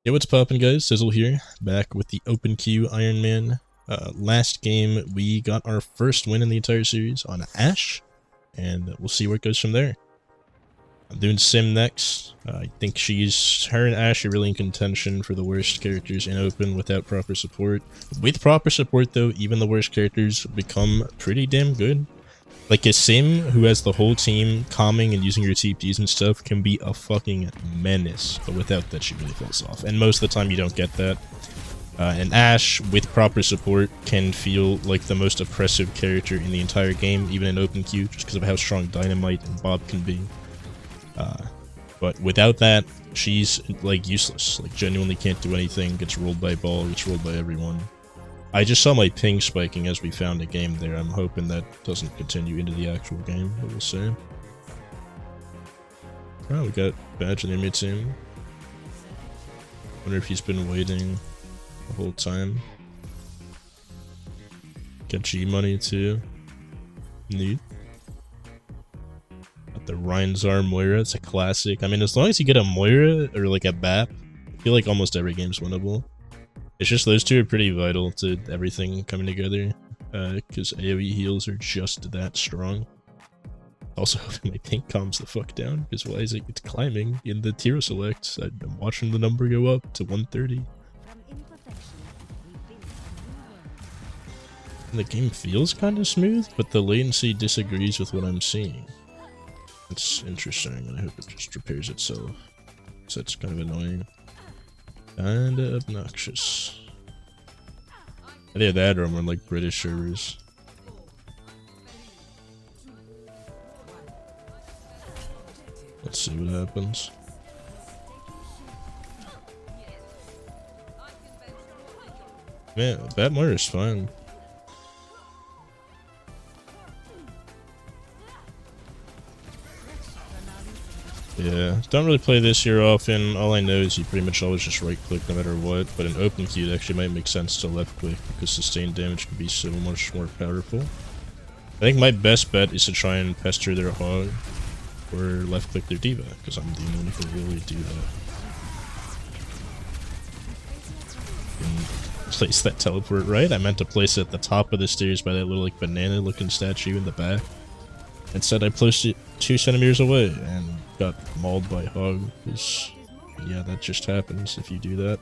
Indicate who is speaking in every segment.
Speaker 1: Hey, what's poppin', guys? Sizzle here, back with the OpenQ Ironman. Last game, we got our first win in the entire series on Ashe, and we'll see where it goes from there. I'm doing Sim next. I think her and Ashe are really in contention for the worst characters in Open without proper support. With proper support, though, even the worst characters become pretty damn good. Like a Sim who has the whole team calming and using her TPs and stuff can be a fucking menace, but without that she really falls off. And most of the time you don't get that. And Ashe, with proper support, can feel like the most oppressive character in the entire game, even in open queue, just because of how strong Dynamite and Bob can be. But without that, she's like useless. Like genuinely can't do anything, gets rolled by ball, gets rolled by everyone. I just saw my ping spiking as we found a game there. I'm hoping that doesn't continue into the actual game, but we'll see. Oh, we got Badge in the mid team. Wonder if he's been waiting the whole time. Get G money too. Neat. Got the Reinzar Moira. It's a classic. I mean, as long as you get a Moira or like a BAP, I feel like almost every game's winnable. It's just those two are pretty vital to everything coming together, because AoE heals are just that strong. Also hoping my ping calms the fuck down, because why is it's climbing in the tier select? I'm watching the number go up to 130. And the game feels kind of smooth, but the latency disagrees with what I'm seeing. It's interesting, and I hope it just repairs itself. So it's kind of annoying. Kinda obnoxious. Either that or I'm on like British servers. Let's see what happens. Man, that Moira's fine. Yeah, don't really play this here often. All I know is you pretty much always just right click no matter what, but in open queue it actually might make sense to left click because sustained damage can be so much more powerful. I think my best bet is to try and pester their hog or left click their diva, because I'm the only one who can really do that. And place that teleport right. I meant to place it at the top of the stairs by that little like banana looking statue in the back. Instead I placed it 2 centimeters away and got mauled by hog, because yeah, that just happens if you do that.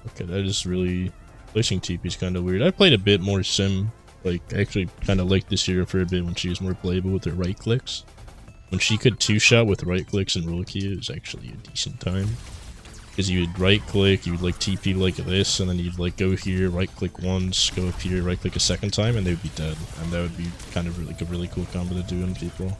Speaker 1: Okay, that is really... placing TP is kind of weird. I played a bit more Sim. Like, I actually kind of liked this hero for a bit when she was more playable with her right clicks. When she could 2-shot with right clicks and roll key, it was actually a decent time. Because you would right click, you would like TP like this, and then you'd like go here, right click once, go up here, right click a second time, and they would be dead. And that would be kind of like a really cool combo to do on people.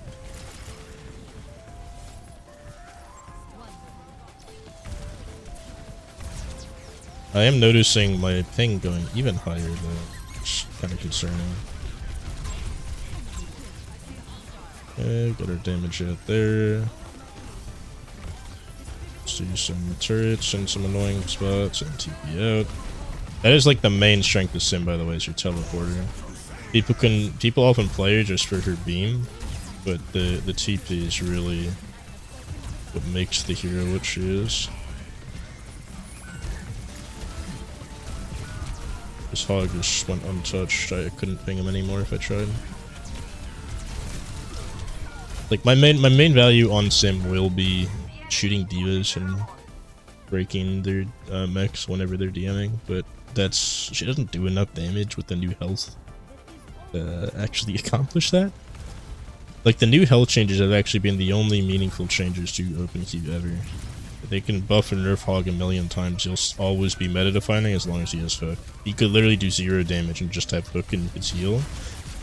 Speaker 1: I am noticing my ping going even higher though, which is kind of concerning. Okay, got our damage out there. Do some turrets and some annoying spots and TP out. That is like the main strength of Sim, by the way, is your teleporter. People often play her just for her beam, but the TP is really what makes the hero what she is. This hog just went untouched. I couldn't ping him anymore if I tried. Like my main value on Sim will be shooting divas and breaking their mechs whenever they're DMing, but she doesn't do enough damage with the new health to actually accomplish that. Like the new health changes have actually been the only meaningful changes to OpenQ ever. They can buff and nerf hog a million times, he'll always be meta defining as long as he has hook. He could literally do 0 damage and just have hook and his heal,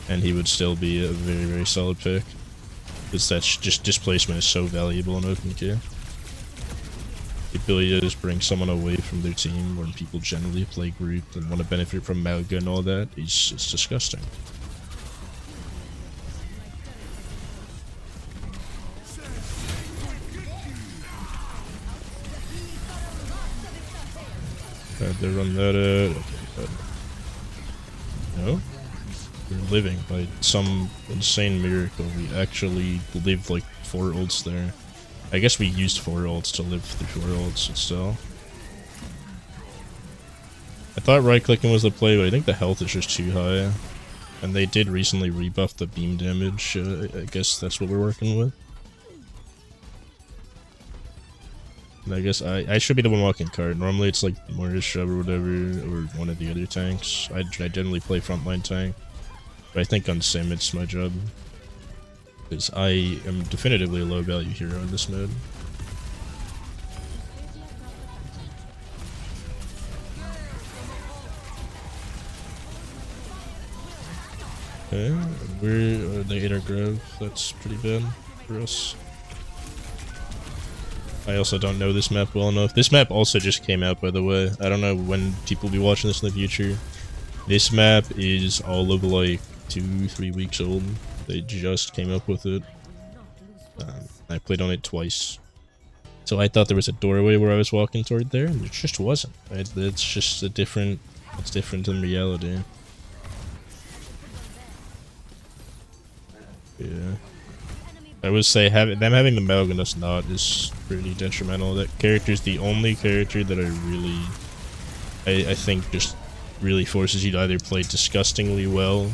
Speaker 1: and he would still be a very, very solid pick. Because that's just displacement is so valuable in OpenQ. The ability to just bring someone away from their team when people generally play group and want to benefit from Malga and all that is it's disgusting. Had to run that out. Okay, but no? We're living by some insane miracle. We actually lived like 4 ults there. I guess we used 4 ults to live through 4 ults, but still. I thought right-clicking was the play, but I think the health is just too high. And they did recently rebuff the beam damage, I guess that's what we're working with. And I guess I should be the one walking cart. Normally it's like Mortis Shove or whatever, or one of the other tanks. I generally play frontline tank. But I think on Sim it's my job. Because I am definitively a low value hero in this mode. Okay, they ate our grove. That's pretty bad for us. I also don't know this map well enough. This map also just came out, by the way. I don't know when people will be watching this in the future. This map is all of like 2-3 weeks old. They just came up with it. I played on it twice. So I thought there was a doorway where I was walking toward there, and it just wasn't. It's just a different... It's different in reality. Yeah. I would say them having the Mal'Ganis not is pretty detrimental. That character's the only character that I think just really forces you to either play disgustingly well,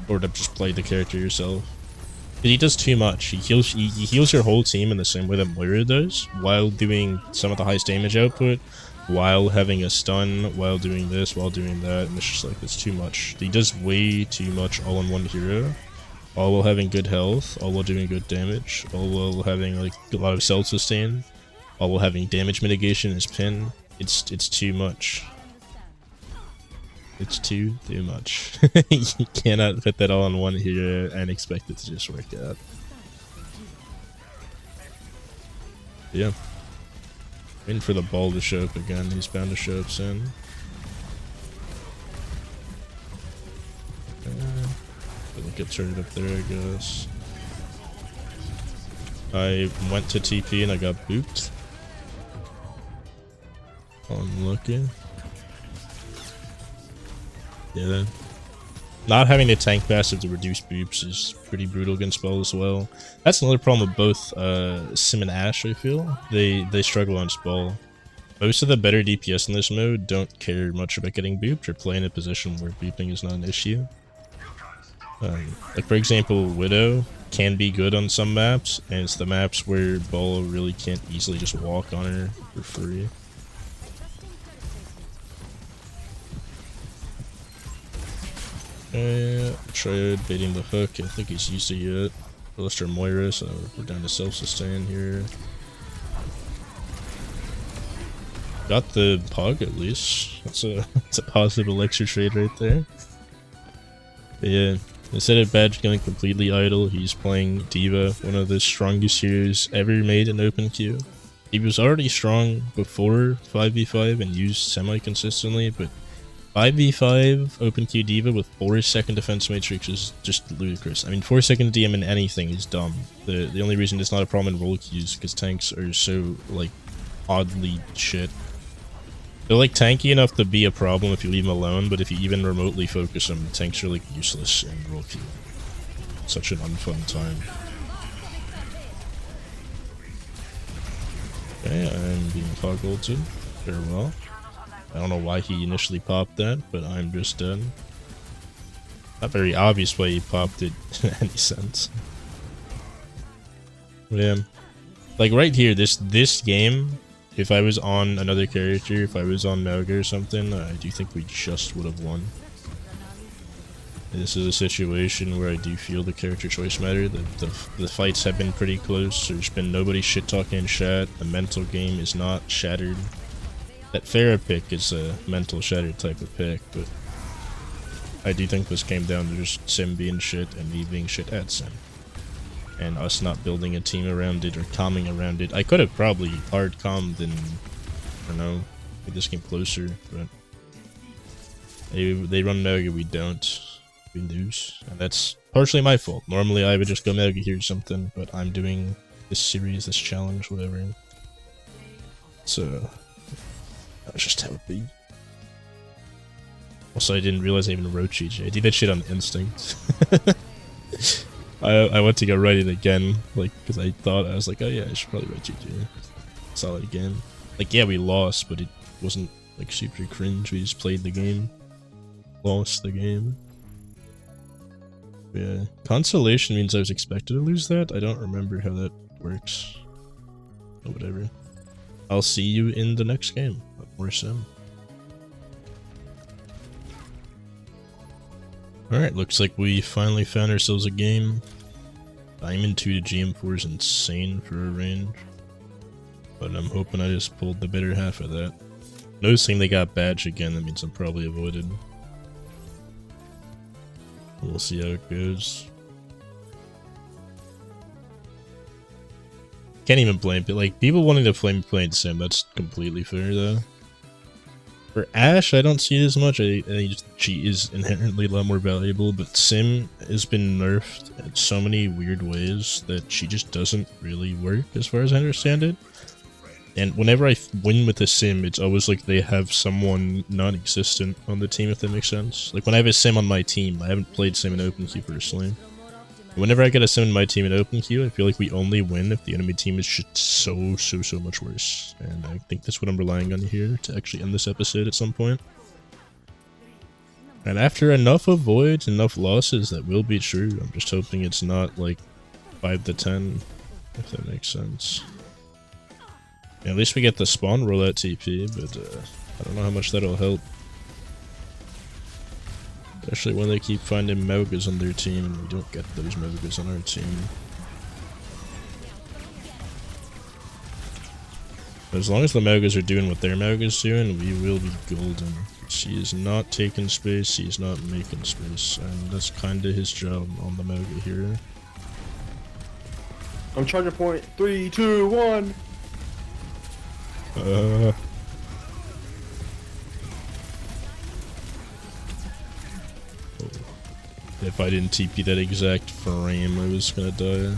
Speaker 1: or to just play the character yourself. He does too much. He heals your whole team in the same way that Moira does, while doing some of the highest damage output, while having a stun, while doing this, while doing that, and it's just like, it's too much. He does way too much all in one hero, all while having good health, all while doing good damage, all while having like a lot of self-sustain, all while having damage mitigation as pin. It's too much. It's too much. You cannot put that all in one hero and expect it to just work out. Yeah. Waiting for the ball to show up again. He's bound to show up soon. It'll get turned up there, I guess. I went to TP and I got booped. Unlucky. Yeah. Not having the tank passive to reduce boops is pretty brutal against Spell as well. That's another problem with both Sim and Ashe, I feel. They struggle on Spell. Most of the better DPS in this mode don't care much about getting booped or play in a position where booping is not an issue. Like for example, Widow can be good on some maps, and it's the maps where Ball really can't easily just walk on her for free. Tried baiting the hook. I think he's used it yet. Illustrator Moira, so we're down to self-sustain here. Got the Pug at least. That's a positive elixir trade right there. But yeah, instead of Badge going completely idle, he's playing D.Va, one of the strongest heroes ever made in open queue. He was already strong before 5v5 and used semi-consistently, but 5v5 open queue D.Va with 4-second defense matrix is just ludicrous. I mean, 4-second DM in anything is dumb. The only reason it's not a problem in role queues is because tanks are so, like, oddly shit. They're, like, tanky enough to be a problem if you leave them alone, but if you even remotely focus them, tanks are, like, useless in role queue. Such an unfun time. Okay, I'm being fog ulted. Farewell. I don't know why he initially popped that, but I'm just dead. Not very obvious why he popped it in any sense. Yeah. Like right here, this game, if I was on another character, if I was on Melga or something, I do think we just would have won. This is a situation where I do feel the character choice matter. The fights have been pretty close. There's been nobody shit-talking in chat. The mental game is not shattered. That Pharah pick is a mental shattered type of pick, but I do think this came down to just Sim being shit and me being shit at Sim. And us not building a team around it or calming around it. I could have probably hard calmed and, I don't know, made this game closer, but they run Mega, we don't. We lose. And that's partially my fault. Normally I would just go Mega here or something, but I'm doing this series, this challenge, whatever. So that's just how it be. Also, I didn't realize I even wrote GG. I did that shit on instinct. I went to go write it again, like, because I thought, I was like, oh yeah, I should probably write GG. Saw it again. Like, yeah, we lost, but it wasn't, like, super cringe. We just played the game. Lost the game. Yeah. Consolation means I was expected to lose that? I don't remember how that works. Oh, whatever. I'll see you in the next game. More sim. Alright, looks like we finally found ourselves a game. Diamond 2 to GM4 is insane for a range. But I'm hoping I just pulled the better half of that. Noticing they got badge again, that means I'm probably avoided. We'll see how it goes. Can't even blame it. Like, people wanting to flame playing Sim, that's completely fair though. For Ashe, I don't see it as much. I think she is inherently a lot more valuable, but Sim has been nerfed in so many weird ways that she just doesn't really work as far as I understand it. And whenever I win with a Sim, it's always like they have someone non-existent on the team, if that makes sense. Like when I have a Sim on my team, I haven't played Sim in open queue personally. Whenever I get a Sim in my team in open queue, I feel like we only win if the enemy team is just so much worse. And I think that's what I'm relying on here to actually end this episode at some point. And after enough avoids, enough losses, that will be true. I'm just hoping it's not like 5 to 10, if that makes sense. Yeah, at least we get the spawn roll at TP, but I don't know how much that'll help. Especially when they keep finding Maugas on their team and we don't get those Maugas on our team. But as long as the Maugas are doing what their Maugas doing, we will be golden. She is not taking space, he's not making space, and that's kinda his job on the Mauga here.
Speaker 2: I'm charging point. 3, 2, 1.
Speaker 1: If I didn't TP that exact frame, I was gonna die.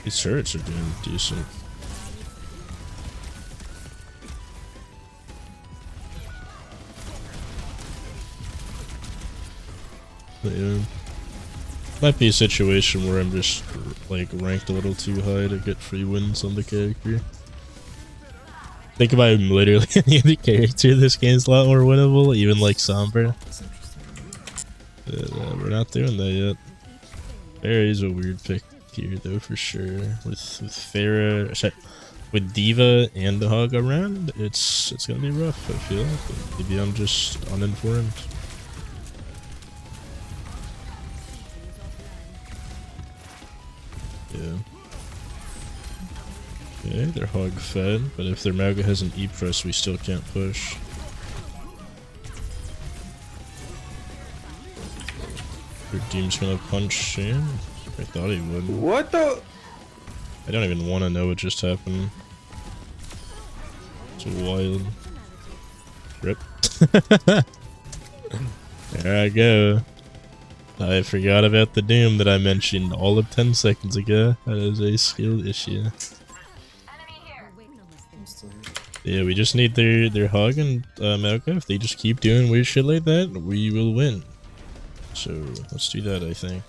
Speaker 1: These turrets are doing decent. But yeah. Might be a situation where I'm just like ranked a little too high to get free wins on the character. Think about literally any other character, this game's a lot more winnable, even like Sombra. But, we're not doing that yet. Pharah is a weird pick here though, for sure. With Pharah, with D.Va and the Hog around, it's gonna be rough, I feel. But maybe I'm just uninformed. Yeah. Okay, they're hog fed, but if their Mauga has an E-press, we still can't push. Their team's gonna punch in. I thought he would.
Speaker 2: What the?
Speaker 1: I don't even want to know what just happened. It's wild. Rip. There I go. I forgot about the doom that I mentioned all of 10 seconds ago. That is a skill issue. Yeah, we just need their hog and Mauga. If they just keep doing weird shit like that, we will win. So let's do that, I think.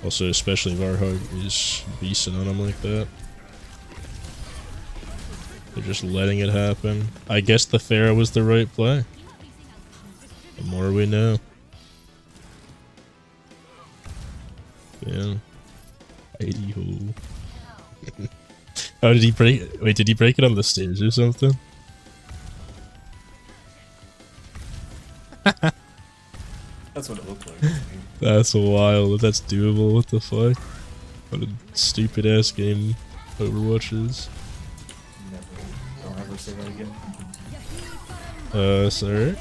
Speaker 1: Also, especially if our hog is beasting on them like that. They're just letting it happen. I guess the Pharah was the right play. The more we know. Yeah. Mighty hole. Oh, did he break it? Wait, did he break it on the stairs or something?
Speaker 2: That's what it looked like.
Speaker 1: That's wild. That's doable. What the fuck? What a stupid ass game Overwatch is.
Speaker 2: Never. Don't ever say that again.
Speaker 1: Sorry.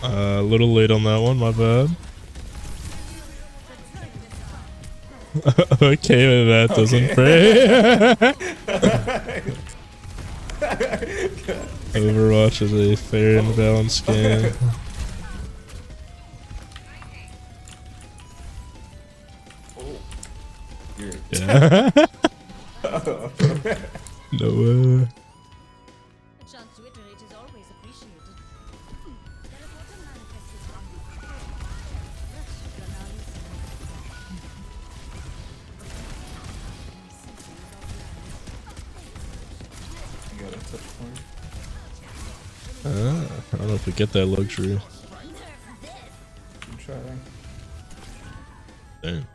Speaker 1: A little late on that one, my bad. Okay, that doesn't break. Overwatch is a fair and balanced game. Yeah. No way.
Speaker 2: touch point.
Speaker 1: I don't know if we get that luxury.
Speaker 2: I'm trying.
Speaker 1: Damn.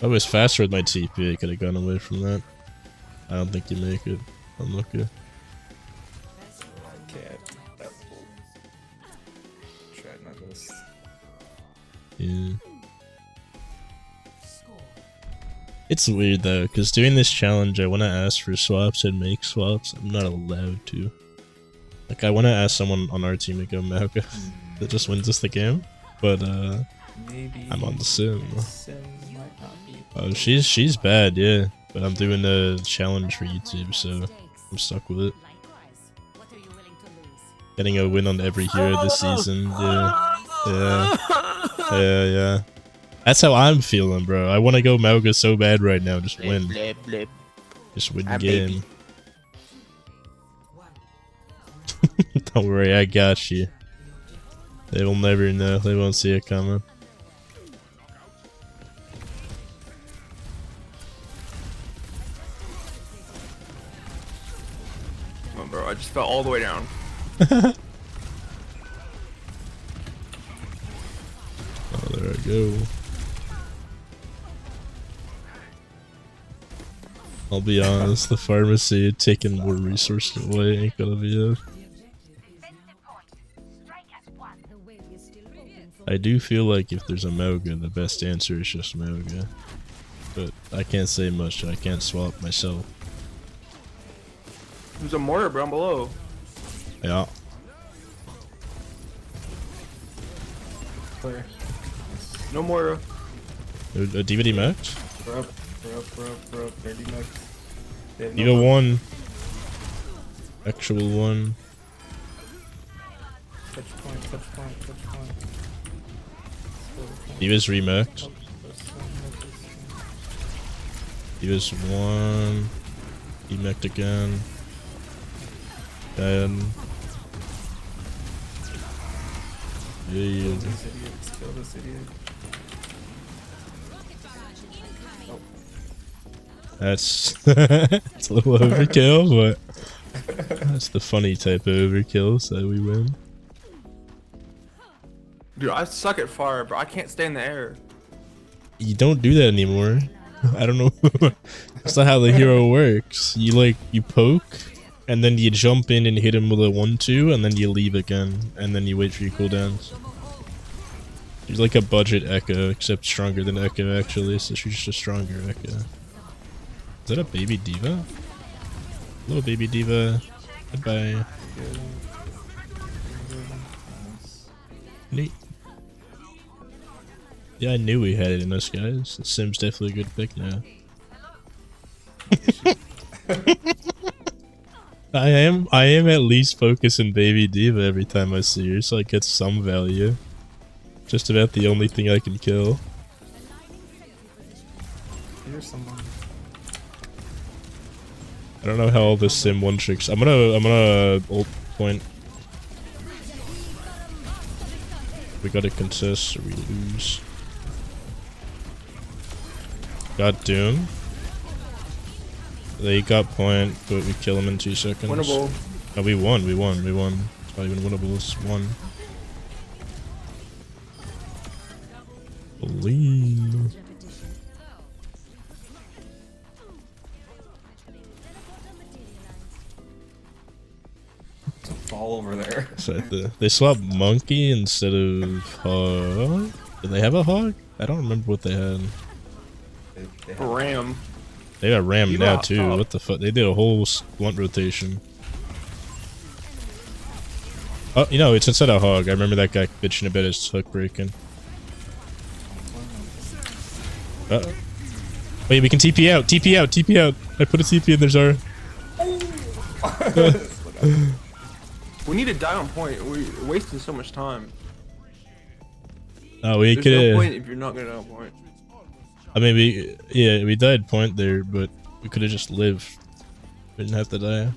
Speaker 1: I was faster with my TP. I could have gone away from that. I don't think you make it. I'm lucky.
Speaker 2: I can't. Try my best.
Speaker 1: Yeah. It's weird though, because doing this challenge, I want to ask for swaps and make swaps. I'm not allowed to. Like, I want to ask someone on our team to go Mauga that just wins us the game, but
Speaker 2: Maybe
Speaker 1: I'm on the sim.
Speaker 2: Sim might not be.
Speaker 1: Oh, she's bad, yeah. But I'm doing a challenge for YouTube, so I'm stuck with it. Getting a win on every hero this season, yeah. That's how I'm feeling, bro. I want to go Mauga so bad right now. Just win. Just win the game. Don't worry, I got you. They will never know. They won't see it coming.
Speaker 3: Come on, bro. I just fell all the way down.
Speaker 1: Oh, there I go. I'll be honest, the pharmacy taking more resources away ain't gonna be it. I do feel like if there's a Mauga, the best answer is just Mauga. But I can't say much, I can't swap myself.
Speaker 3: There's a mortar down below.
Speaker 1: Yeah.
Speaker 2: Clear.
Speaker 3: No mortar.
Speaker 1: A DVD max?
Speaker 2: We're up. We're up. 30 max. They have
Speaker 1: You
Speaker 2: no
Speaker 1: got
Speaker 2: more.
Speaker 1: one. Actual one.
Speaker 2: Touch point.
Speaker 1: He was remaxed. He was one. He mech'd again. Dead. Yeah.
Speaker 2: Kill this idiot.
Speaker 1: That's it's a little overkill, but that's the funny type of overkill, so we win.
Speaker 3: Dude, I suck at fire, bro. I can't stay in the air.
Speaker 1: You don't do that anymore. I don't know. That's not how the hero works. You poke, and then you jump in and hit him with a 1-2, and then you leave again, and then you wait for your cooldowns. She's like a budget Echo, except stronger than Echo actually, so she's just a stronger Echo. Is that a baby diva? Hello, baby diva. Goodbye. Neat. Yeah, I knew we had it in us, guys. The Sim's definitely a good pick now. I am at least focusing baby diva every time I see her, so I get some value. Just about the only thing I can kill.
Speaker 2: Here's someone.
Speaker 1: I don't know how all this Sim one tricks. I'm gonna ult point. We gotta contest or we lose. Got Doom. They got point, but we kill him in 2 seconds.
Speaker 3: Winnable.
Speaker 1: Oh, we won. It's not even winnable, it's one. Lean.
Speaker 2: It's a fall over there.
Speaker 1: So they swapped Monkey instead of Hog. Did they have a Hog? I don't remember what they had.
Speaker 2: They have
Speaker 3: Ram.
Speaker 1: They got Ram
Speaker 3: You
Speaker 1: now
Speaker 3: got
Speaker 1: too.
Speaker 3: Hog.
Speaker 1: What the fuck? They did a whole blunt rotation. Oh, you know, it's instead of Hog. I remember that guy bitching about his hook breaking. Uh-oh. Wait, we can TP out. TP out. TP out. I put a TP in there, Zara.
Speaker 3: We need to die on point. We're wasting so much time.
Speaker 1: Oh, we
Speaker 3: There's
Speaker 1: could.
Speaker 3: no point if you're not gonna die on point.
Speaker 1: I mean, we died point there, but we could have just lived. We didn't have to die.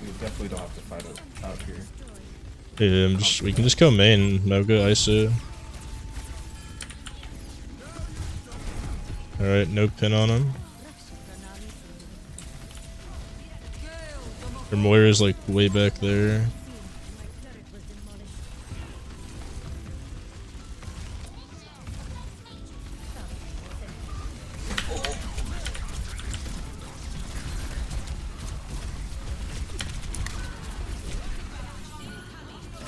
Speaker 2: We definitely don't have to fight it out here.
Speaker 1: Yeah, we can just go main. Moga, ISO. Alright, no pin on him. Her Moira's like way back there.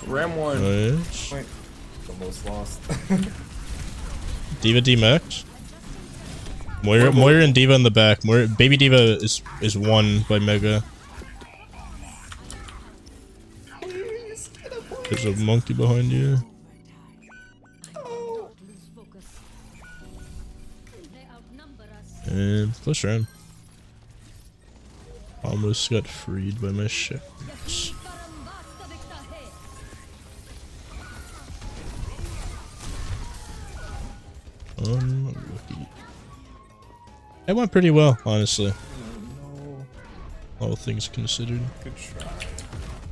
Speaker 3: Ram one.
Speaker 1: Nice.
Speaker 2: Wait. Almost lost.
Speaker 1: D.Va D-Max. Moira and D.Va in the back. Baby D.Va is won by Mega. There's a monkey behind you. And close round. Almost got freed by my shit. Unlucky. It went pretty well, honestly.
Speaker 2: No.
Speaker 1: All things considered.
Speaker 2: Good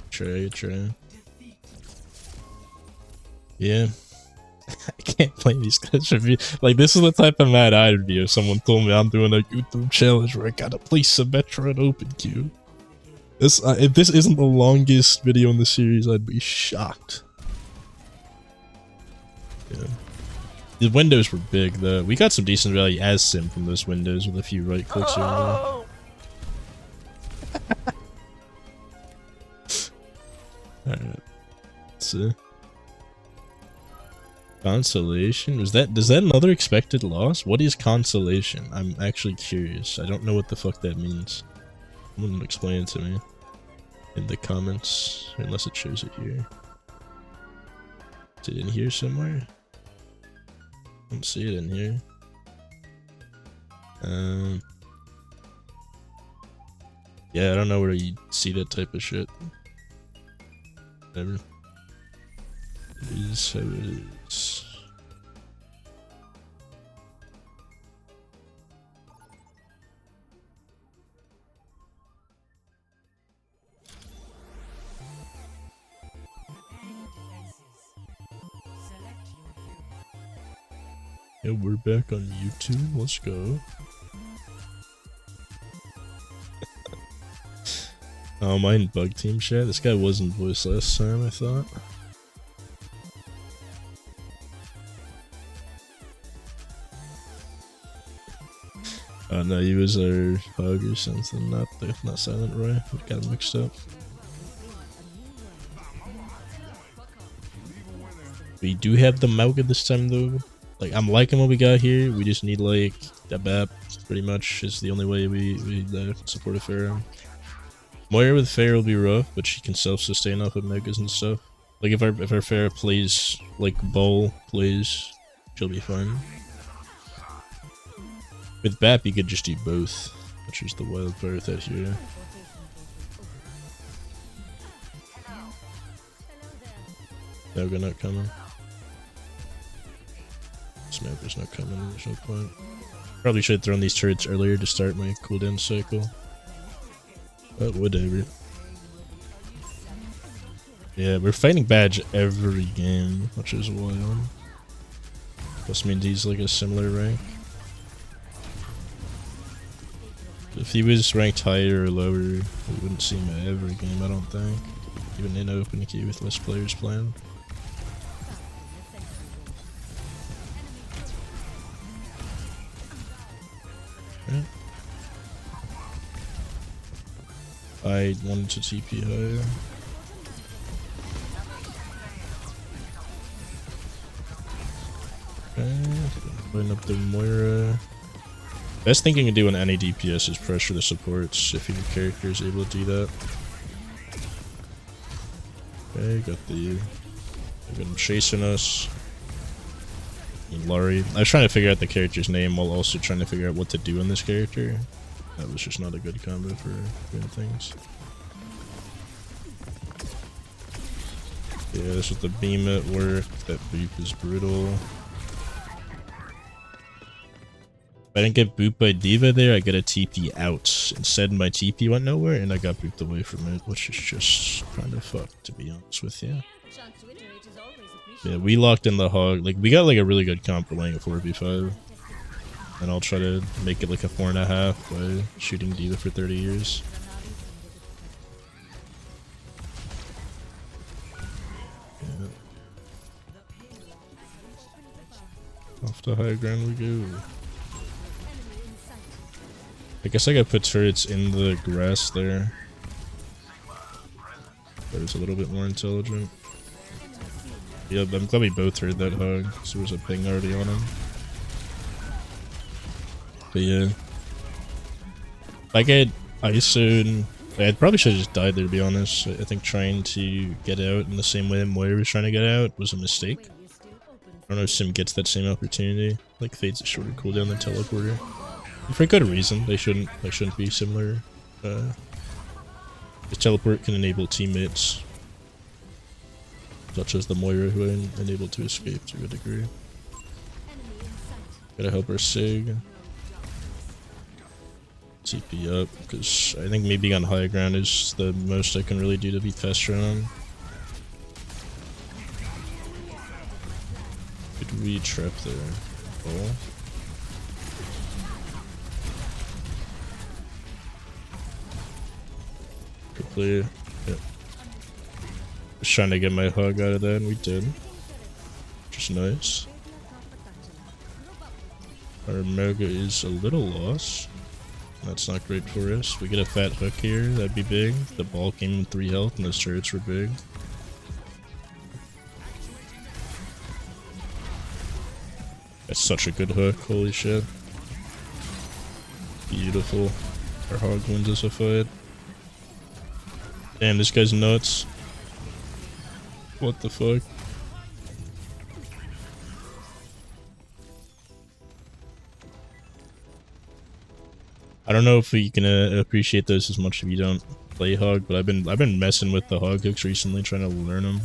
Speaker 2: try.
Speaker 1: Try. Yeah. I can't blame these guys for being like, this is the type of mad I'd be if someone told me I'm doing a YouTube challenge where I gotta play Symmetra and open queue. This if this isn't the longest video in the series, I'd be shocked. Yeah. The windows were big though. We got some decent value as sim from those windows with a few right clicks here and there. Alright. Let's see. Consolation? Does that another expected loss? What is consolation? I'm actually curious. I don't know what the fuck that means. Someone explain it to me in the comments, unless it shows it here. Is it in here somewhere? I don't see it in here. Yeah, I don't know where you see that type of shit. Whatever. It is how it is. Yeah, we're back on YouTube. Let's go. Oh, mine bug team chat. This guy wasn't voice last time, I thought. Oh no, he was our hug or something, not Silent Roy. We got him mixed up. We do have the Mauga this time though. Like, I'm liking what we got here. We just need like a BAP, pretty much is the only way we support a Pharaoh. Moira with Pharaoh will be rough, but she can self-sustain off of Megas and stuff. Like if our Pharaoh plays like Bull plays, she'll be fine. With BAP, you could just do both, which is the wild part with that here. Mauga not coming. Symmetra's not coming, there's no point. Probably should have thrown these turrets earlier to start my cooldown cycle. But whatever. Yeah, we're fighting Badge every game, which is wild. Plus means he's like a similar rank. If he was ranked higher or lower, we wouldn't see him every game, I don't think. Even in open queue with less players playing. Right. I wanted to TP higher. Okay, putting up the Moira. Best thing you can do in any DPS is pressure the supports if your character is able to do that. Okay, got they've been chasing us. And Laurie. I was trying to figure out the character's name while also trying to figure out what to do in this character. That was just not a good combo for doing things. Yeah, this with the beam at work. That boop is brutal. If I didn't get booped by D.Va there, I got a TP out. Instead, my TP went nowhere, and I got booped away from it, which is just kind of fucked, to be honest with you. Yeah, we locked in the hog. Like, we got like a really good comp for laying at 4v5. And I'll try to make it like a 4.5 by shooting D.Va for 30 years. Yeah. Off the high ground we go. I guess I could put turrets in the grass there. That is a little bit more intelligent. Yeah, I'm glad we both heard that hug, so there was a ping already on him. But yeah. If I get ISO'd, I probably should have just died there to be honest. I think trying to get out in the same way that Moira was trying to get out was a mistake. I don't know if Sim gets that same opportunity. Like Fade's a shorter cooldown than Teleporter. And for good reason, they shouldn't be similar. The Teleport can enable teammates, such as the Moira who are unable to escape to a degree. Gotta help our Sig. TP up, because I think me being on high ground is the most I can really do to beat faster on. Could we trap there? Oh. Good play. Yep. Just trying to get my hug out of that, and we did. Which is nice. Our Mega is a little lost. That's not great for us. We get a fat hook here, that'd be big. The ball came in 3 health and those turrets were big. That's such a good hook, holy shit. Beautiful. Our hog wins us a fight. Damn, this guy's nuts. What the fuck? I don't know if you can appreciate those as much if you don't play hog, but I've been messing with the hog hooks recently, trying to learn them.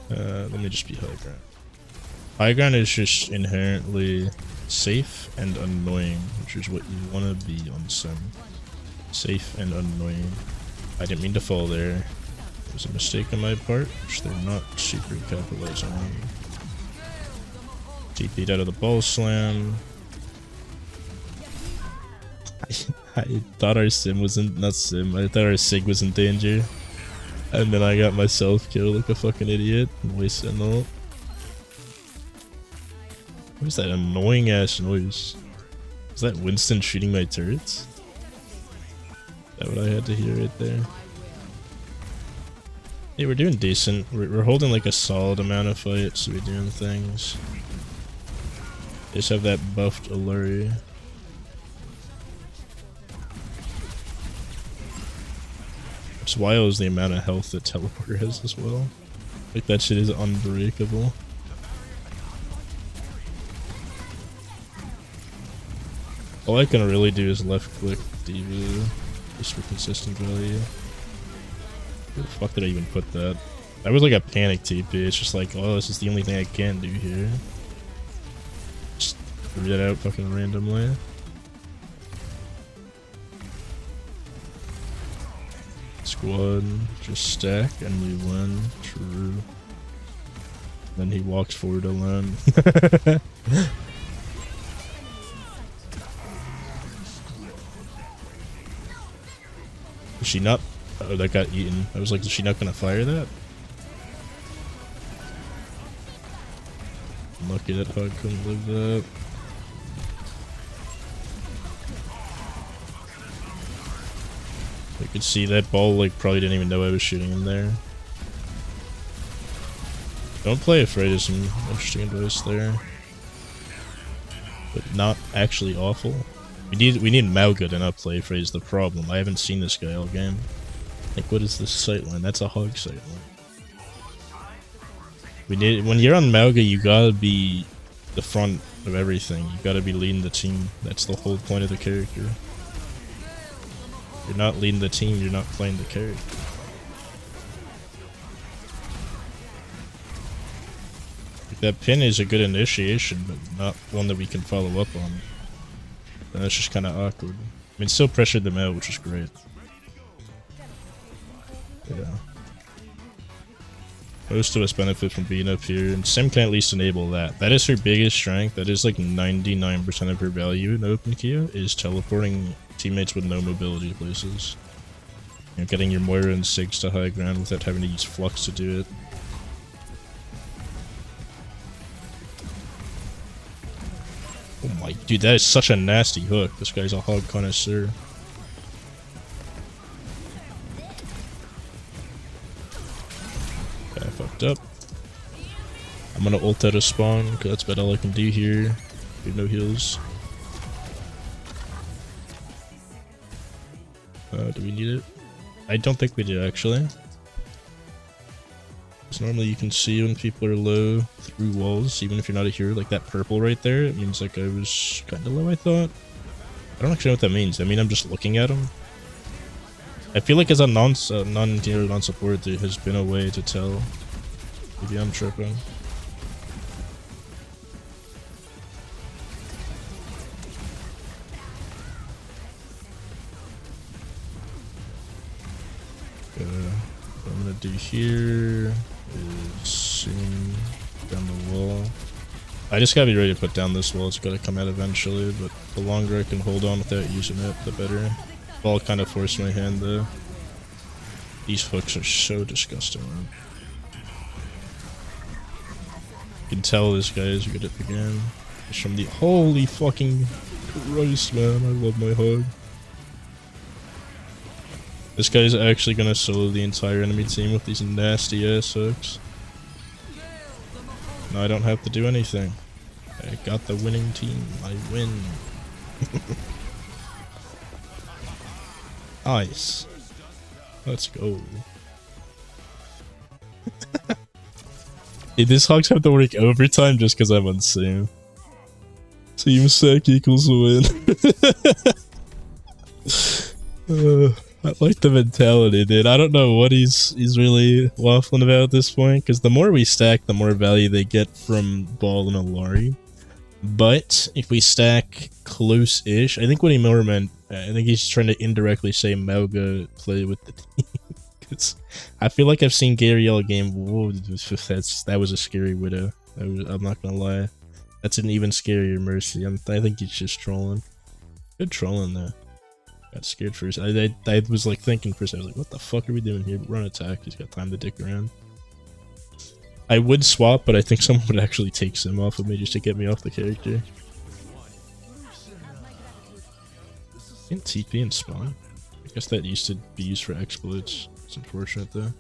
Speaker 1: Let me just be high ground. High ground is just inherently safe and annoying, which is what you want to be on Sim. Safe and annoying. I didn't mean to fall there. It was a mistake on my part, which they're not super capitalizing on. TP'd out of the ball slam. I thought our Sim wasn't, not Sim, I thought our Sig was in danger. And then I got myself killed like a fucking idiot and wasted an ult. What is that annoying ass noise? Is that Winston shooting my turrets? Is that what I had to hear right there? Hey, we're doing decent. We're holding like a solid amount of fights, so we're doing things. Just have that buffed Alluri. What's wild is the amount of health that Teleporter has as well. Like that shit is unbreakable. All I can really do is left click D.Va just for consistent value. Where the fuck did I even put that? That was like a panic TP. It's just like, oh, this is the only thing I can do here. Just threw that out fucking randomly. Squad, just stack and we win. True. Then he walks forward alone. Is she not? Oh, that got eaten. I was like, is she not gonna fire that? I'm lucky that hug couldn't live that. I could see that ball, like, probably didn't even know I was shooting him there. Don't play afraid is some interesting advice there. But not actually awful. We need Mauga to not play afraid is the problem. I haven't seen this guy all game. Like, what is this sightline? That's a hog sightline. When you're on Mauga, you gotta be the front of everything. You gotta be leading the team. That's the whole point of the character. You're not leading the team, you're not playing the character. That pin is a good initiation, but not one that we can follow up on. And that's just kind of awkward. I mean, still pressured them out, which is great. Yeah. Most of us benefit from being up here, and Sim can at least enable that. That is her biggest strength. That is like 99% of her value in open queue, is teleporting teammates with no mobility places. You know, getting your Moira and Sigs to high ground without having to use Flux to do it. Oh my, dude, that is such a nasty hook. This guy's a hog connoisseur. Okay, I fucked up. I'm gonna ult out of spawn, because that's about all I can do here. We have no heals. Do we need it? I don't think we do, actually. Because normally you can see when people are low through walls, even if you're not a hero. Like that purple right there, it means like I was kind of low, I thought. I don't actually know what that means. I mean, I'm just looking at them. I feel like as a non-hero, non-support, there has been a way to tell. Maybe I'm tripping. What I'm gonna do here is swing down the wall. I just gotta be ready to put down this wall. It's gotta come out eventually, but the longer I can hold on without using it, the better. Ball kind of forced my hand though. These hooks are so disgusting, man. You can tell this guy is good at the game. It's from the holy fucking Christ, man. I love my hug. This guy's actually gonna solo the entire enemy team with these nasty ass hooks. No, I don't have to do anything. I got the winning team. I win. Nice. Let's go. Hey, this hogs have to work overtime just because I'm on Sim. Team sack equals win. I like the mentality, dude. I don't know what he's really waffling about at this point, because the more we stack, the more value they get from Ball and Alari. But if we stack close-ish, I think what he more meant, I think he's trying to indirectly say Mauga play with the team. Because I feel like I've seen Gary all game. Whoa, that was a scary Widow. I'm not gonna lie. That's an even scarier Mercy. I think he's just trolling. Good trolling though. Got scared for a second. I was like thinking for a second, I was like, what the fuck are we doing here? Run attack, he's got time to dick around. I would swap, but I think someone would actually take Sim off of me just to get me off the character. In TP and spawn? I guess that used to be used for exploits. It's unfortunate though.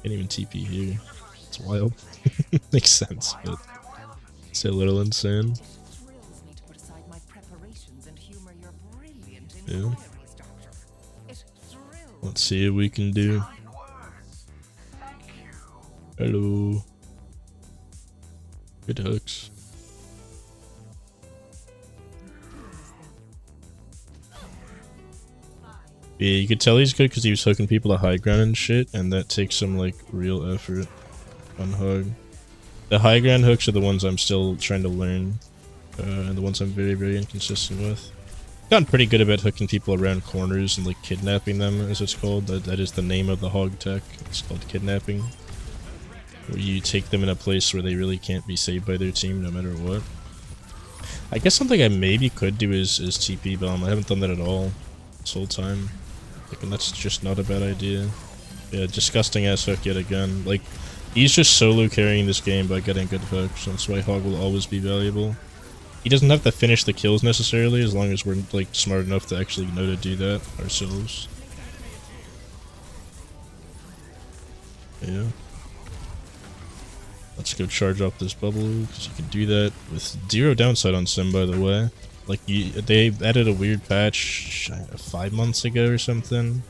Speaker 1: Can't even TP here. It's wild. Makes sense, but it's a little insane. Yeah. Let's see what we can do. Hello. Good hooks. Yeah, you could tell he's good because he was hooking people to high ground and shit, and that takes some like real effort on hug. The high ground hooks are the ones I'm still trying to learn, and the ones I'm very inconsistent with. Gotten pretty good about hooking people around corners and like kidnapping them, as it's called. That is the name of the hog tech. It's called kidnapping. Where you take them in a place where they really can't be saved by their team no matter what. I guess something I maybe could do is TP bomb. I haven't done that at all this whole time. Like, and that's just not a bad idea. Yeah, disgusting ass hook yet again. Like, he's just solo carrying this game by getting good hooks. That's why Hog will always be valuable. He doesn't have to finish the kills necessarily, as long as we're like smart enough to actually know to do that ourselves. Yeah. Let's go charge up this bubble, because you can do that with zero downside on Sim, by the way. Like, they added a weird patch 5 months ago or something,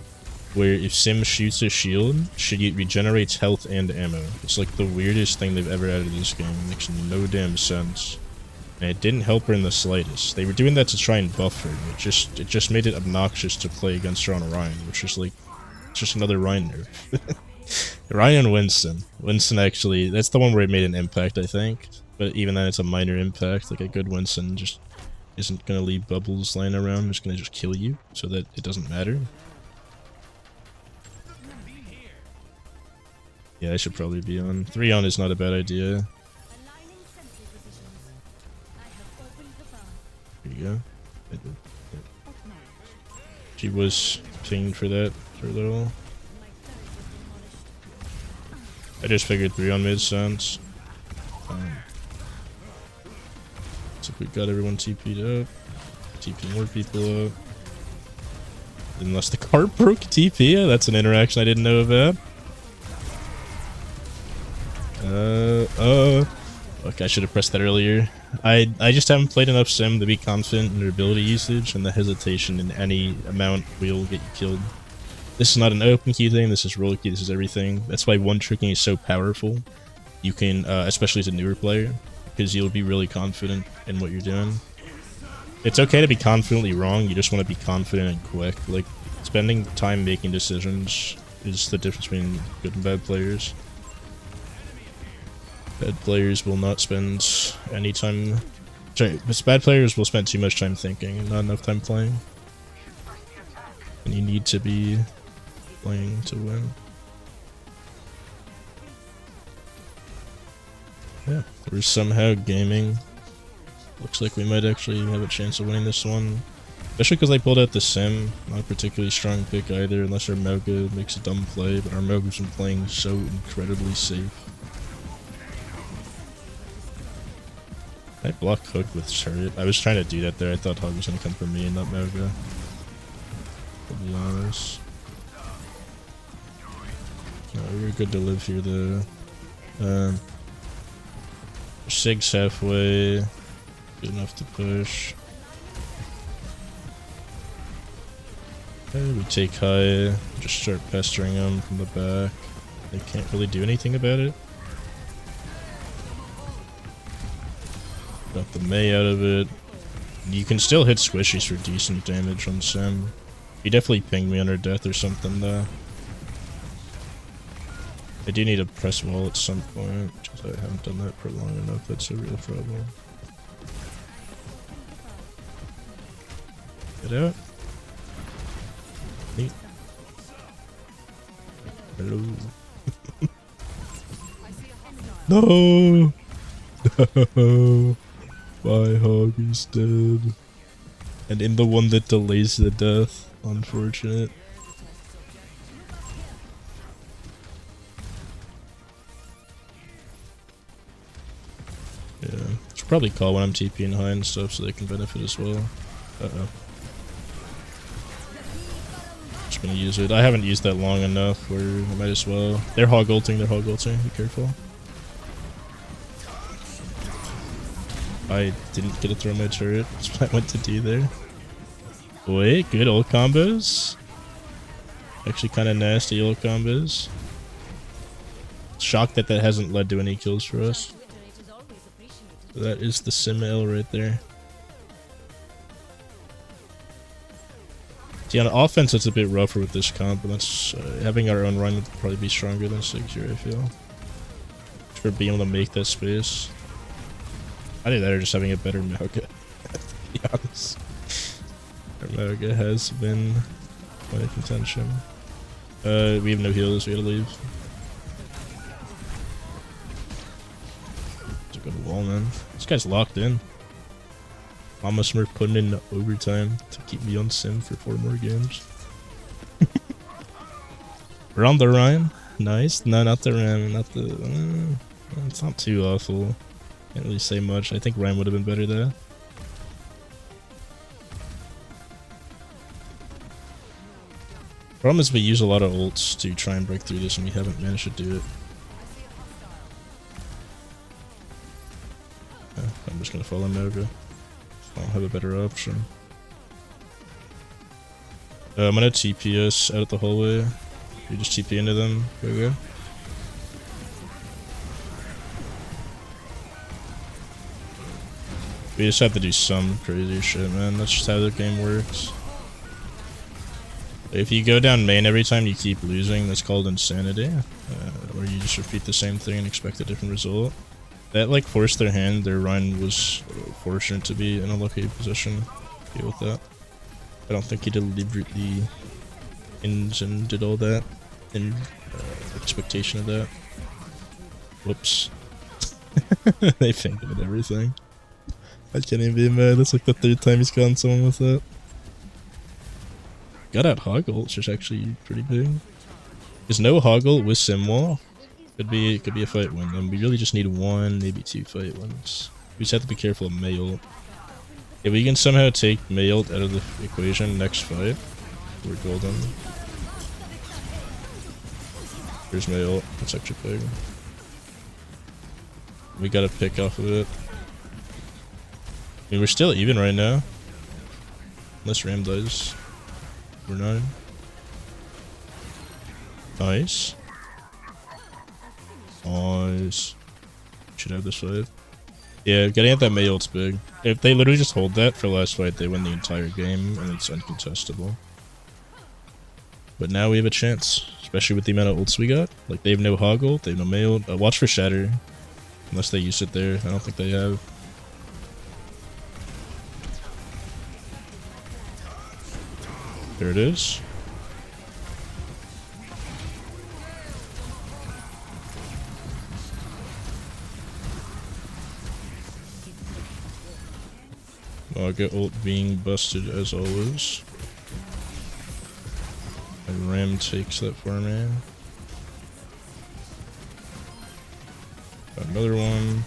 Speaker 1: where if Sim shoots a shield, it regenerates health and ammo. It's like the weirdest thing they've ever added to this game. It makes no damn sense. And it didn't help her in the slightest. They were doing that to try and buff her. It just made it obnoxious to play against her on Ryan, which is like, it's just another Ryan nerf. Ryan and Winston. Winston actually, that's the one where it made an impact, I think. But even then, it's a minor impact. Like a good Winston just isn't gonna leave bubbles laying around. It's gonna just kill you, so that it doesn't matter. Yeah, I should probably be on. 3 on is not a bad idea. There you go. She was pinged for that for a little. I just figured 3 on mid sounds. So we got everyone TP'd up. TP more people up. Unless the cart broke TP, that's an interaction I didn't know about. Look, I should have pressed that earlier. I just haven't played enough sim to be confident in their ability usage, and the hesitation in any amount will get you killed. This is not an open key thing, this is roller key, this is everything. That's why one-tricking is so powerful. You can, especially as a newer player, because you'll be really confident in what you're doing. It's okay to be confidently wrong, you just want to be confident and quick. Like, spending time making decisions is the difference between good and bad players. Bad players will not spend any time... Sorry, bad players will spend too much time thinking and not enough time playing. And you need to be playing to win. Yeah, we're somehow gaming. Looks like we might actually have a chance of winning this one. Especially because they pulled out the sim. Not a particularly strong pick either, unless our Moga makes a dumb play, but our Moga's been playing so incredibly safe. I block hook with turret. I was trying to do that there. I thought Hog was going to come from me and not Moga. To be honest. No, we're good to live here though. Sig's halfway. Good enough to push. Okay, we take high. Just start pestering them from the back. They can't really do anything about it. Got the Mei out of it. You can still hit squishies for decent damage on Sim. He definitely pinged me under death or something though. I do need to press wall at some point, because I haven't done that for long enough. That's a real problem. Get out. Neat. Hello. No! No! My hog is dead. And in the one that delays the death. Unfortunate. Yeah. Should probably call when I'm TPing high and stuff so they can benefit as well. Uh-oh. Just gonna use it. I haven't used that long enough where I might as well. They're hog ulting, be careful. I didn't get to throw my turret. That's what I went to do there. Wait, good ult combos. Actually kind of nasty ult combos. Shocked that that hasn't led to any kills for us. So that is the Sim L right there. See, on offense it's a bit rougher with this comp, but that's having our own run would probably be stronger than 6 here, I feel. For being able to make that space. Either that or just having a better Moga, to be honest. Our Moga has been quite a contention. We have no heals, we gotta leave. It's a good wall, man. This guy's locked in. Mama Smurf putting in overtime to keep me on Sim for 4 more games. We're on the Ryan. Nice. No, not the Ram. Not the... it's not too awful. Can't really say much. I think Ryan would have been better there. Problem is we use a lot of ults to try and break through this and we haven't managed to do it. Yeah, I'm just gonna follow Moga. I'll have a better option. I'm gonna TP us out of the hallway. You just TP into them. Go. We just have to do some crazy shit, man. That's just how the game works. If you go down main every time you keep losing, that's called insanity. Or you just repeat the same thing and expect a different result. That like forced their hand. Their run was fortunate to be in a lucky position to deal with that. I don't think he deliberately ins and did all that in expectation of that. Whoops. They fainted at everything. I can't even be mad. That's like the third time he's gotten someone with that. Got out Hoggle, which is actually pretty big. There's no Hoggle with Simwall. Could be a fight win. And we really just need 1, maybe 2 fight wins. We just have to be careful of Mayolt. If we can somehow take Mayolt out of the equation next fight, we're golden. Here's Mayolt. That's extra big. We gotta pick off of it. I mean, we're still even right now. Unless Ram dies. We're 9. Nice. Nice. Should have this fight. Yeah, getting at that Mayolt's big. If they literally just hold that for last fight, they win the entire game, and it's uncontestable. But now we have a chance, especially with the amount of ults we got. Like, they have no Hoggle, they have no Mayolt. Watch for Shatter. Unless they use it there. I don't think they have. There it is. Naga ult being busted as always. And Ram takes that for me. Another one.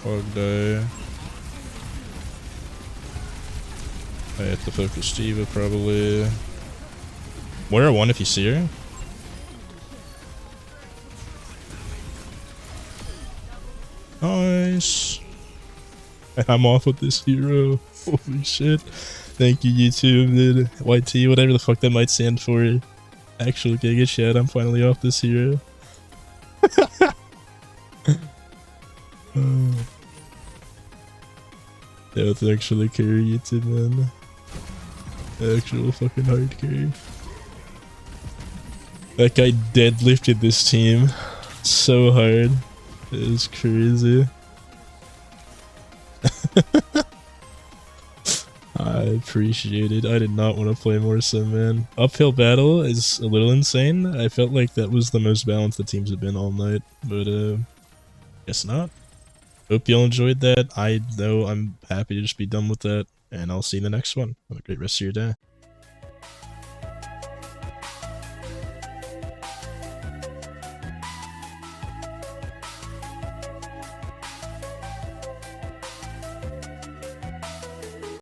Speaker 1: Hog die. I have to focus Diva probably. Warrior 1 if you see her. Nice. And I'm off with this hero. Holy shit. Thank you, YouTube, dude. YT, whatever the fuck that might stand for. Actual Giga Chat, I'm finally off this hero. Yeah, thanks for the carry, YouTube, man. Actual fucking hard carry. That guy deadlifted this team so hard. It was crazy. I appreciate it. I did not want to play more Sim, man. Uphill battle is a little insane. I felt like that was the most balanced the teams have been all night, but guess not. Hope y'all enjoyed that. I know I'm happy to just be done with that, and I'll see you in the next one. Have a great rest of your day.